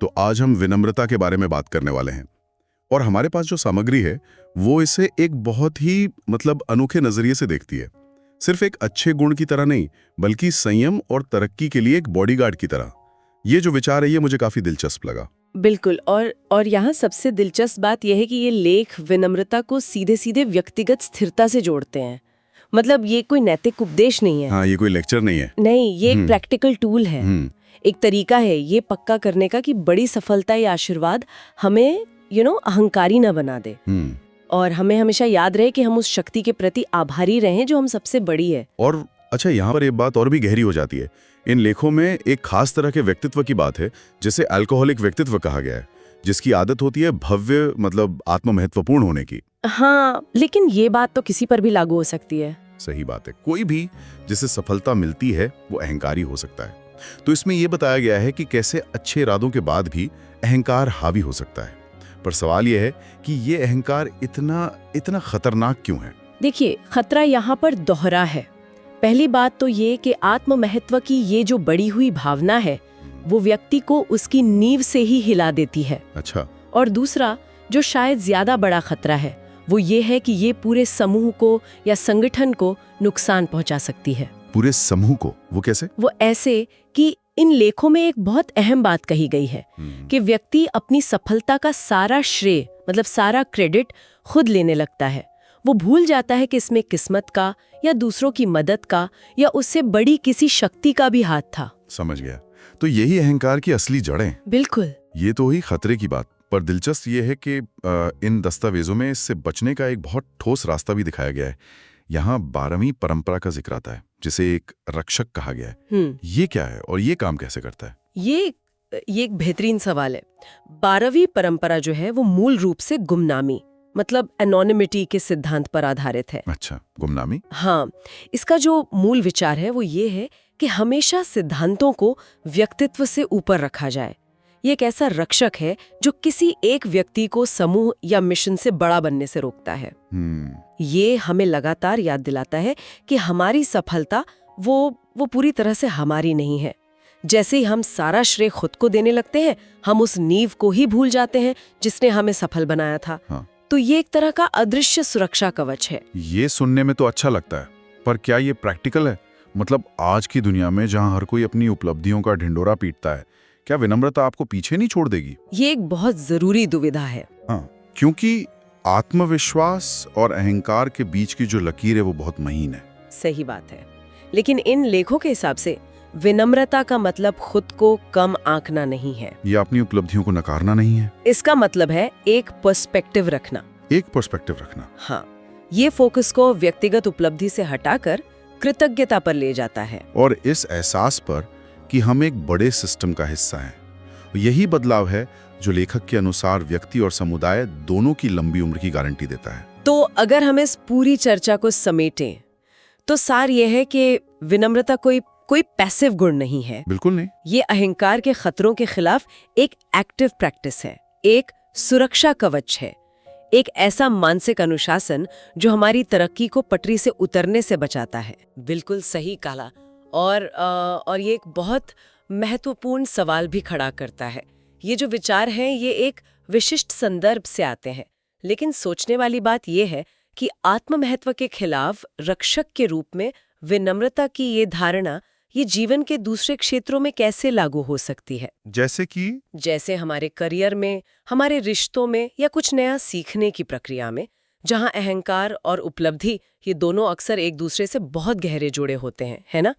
तो आज हम विनम्रता के बारे में बात करने वाले हैं और हमारे पास जो सामग्री है वो इसे एक बहुत ही अनोखे नजरिए से देखती है। सिर्फ एक अच्छे गुण की तरह नहीं, बल्कि संयम और तरक्की के लिए एक बॉडीगार्ड की तरह। ये जो विचार है ये मुझे काफी दिलचस्प लगा। बिल्कुल। और यहाँ सबसे दिलचस्प बात यह है कि ये लेख विनम्रता को सीधे सीधे व्यक्तिगत स्थिरता से जोड़ते हैं। मतलब ये कोई नैतिक उपदेश नहीं है। हाँ, ये कोई लेक्चर नहीं है। नहीं, ये एक प्रैक्टिकल टूल है। एक तरीका है ये पक्का करने का कि बड़ी सफलता या आशीर्वाद हमें अहंकारी न बना दे। और हमें हमेशा याद रहे कि हम उस शक्ति के प्रति आभारी रहें जो हम सबसे बड़ी है। और अच्छा, यहाँ पर एक बात और भी गहरी हो जाती है। इन लेखों में एक खास तरह के व्यक्तित्व की बात है जिसे अल्कोहलिक व्यक्तित्व कहा गया है, जिसकी आदत होती है भव्य आत्ममहत्वपूर्ण होने की। हाँ, लेकिन ये बात तो किसी पर भी लागू हो सकती है। सही बात है। कोई भी जिसे सफलता मिलती है वो अहंकारी हो सकता है। तो इसमें यह बताया गया है कि कैसे अच्छे इरादों के बाद भी अहंकार हावी हो सकता है। पर सवाल यह है कि ये अहंकार इतना खतरनाक क्यों है? देखिए, खतरा यहाँ पर दोहरा है। पहली बात तो ये कि आत्म महत्व की ये जो बड़ी हुई भावना है वो व्यक्ति को उसकी नींव से ही हिला देती है। अच्छा। और दूसरा, जो शायद ज्यादा बड़ा खतरा है, वो ये है कि ये पूरे समूह को या संगठन को नुकसान पहुंचा सकती है। पूरे समूह को? वो कैसे? वो ऐसे कि इन लेखों में एक बहुत अहम बात कही गई है कि व्यक्ति अपनी सफलता का सारा श्रेय, सारा क्रेडिट खुद लेने लगता है। वो भूल जाता है कि इसमें किस्मत का या दूसरों की मदद का या उससे बड़ी किसी शक्ति का भी हाथ था। समझ गया। तो यही अहंकार की असली जड़ें। बिल्कुल। ये तो ही खतरे की बात। पर दिलचस्प ये है कि इन दस्तावेजों में इससे बचने का एक बहुत ठोस रास्ता भी दिखाया गया है। यहाँ 12वीं परंपरा का जिक्र आता है, जिसे एक रक्षक कहा गया है। ये क्या है और ये काम कैसे करता है? ये एक बेहतरीन सवाल है। 12वीं परंपरा जो है वो मूल रूप से गुमनामी एनोनिमिटी के सिद्धांत पर आधारित है। अच्छा, गुमनामी? हाँ, इसका जो मूल विचार है वो ये है कि हमेशा सिद्धांतों को व्यक्तित्व से ऊपर रखा जाए। ये एक ऐसा रक्षक है जो किसी एक व्यक्ति को समूह या मिशन से बड़ा बनने से रोकता है। ये हमें लगातार याद दिलाता है कि हमारी सफलता वो पूरी तरह से हमारी नहीं है। जैसे ही हम सारा श्रेय खुद को देने लगते हैं, हम उस नींव को ही भूल जाते हैं जिसने हमें सफल बनाया था। हाँ। तो ये एक तरह का अदृश्य सुरक्षा कवच है। ये सुनने में तो अच्छा लगता है, पर क्या ये प्रैक्टिकल है? आज की दुनिया में जहाँ हर कोई अपनी उपलब्धियों का ढिंडोरा पीटता है, क्या विनम्रता आपको पीछे नहीं छोड़ देगी? ये एक बहुत जरूरी दुविधा है। हाँ, क्योंकि आत्मविश्वास और अहंकार के बीच की जो लकीर है वो बहुत महीन है। सही बात है। लेकिन इन लेखों के हिसाब से विनम्रता का मतलब खुद को कम आंकना नहीं है। या अपनी उपलब्धियों को नकारना नहीं है। इसका मतलब है एक पर्सपेक्टिव रखना। एक पर्सपेक्टिव रखना। हाँ, ये फोकस को व्यक्तिगत उपलब्धि से हटाकर कृतज्ञता पर ले जाता है। और इस एहसास पर कि हम एक बड़े सिस्टम का हिस्सा हैं। यही बदलाव है जो लेखक के अनुसार व्यक्ति और समुदाय दोनों की लंबी उम्र की गारंटी देता है। तो अगर हम इस पूरी चर्चा को समेटें तो सार यह है कि विनम्रता कोई पैसिव गुण नहीं है। बिल्कुल नहीं। ये अहंकार के खतरों के खिलाफ एक एक्टिव प्रैक्टिस है, एक सुरक्षा कवच है, एक ऐसा मानसिक अनुशासन जो हमारी तरक्की को पटरी से उतरने से बचाता है। बिल्कुल सही कहा। और ये एक बहुत महत्वपूर्ण सवाल भी खड़ा करता है। ये जो विचार हैं ये एक विशिष्ट संदर्भ से आते हैं, लेकिन सोचने वाली बात ये है कि आत्म महत्व के खिलाफ रक्षक के रूप में विनम्रता की ये धारणा ये जीवन के दूसरे क्षेत्रों में कैसे लागू हो सकती है। जैसे हमारे करियर में, हमारे रिश्तों में या कुछ नया सीखने की प्रक्रिया में, जहां अहंकार और उपलब्धि ये दोनों अक्सर एक दूसरे से बहुत गहरे जुड़े होते हैं, है ना?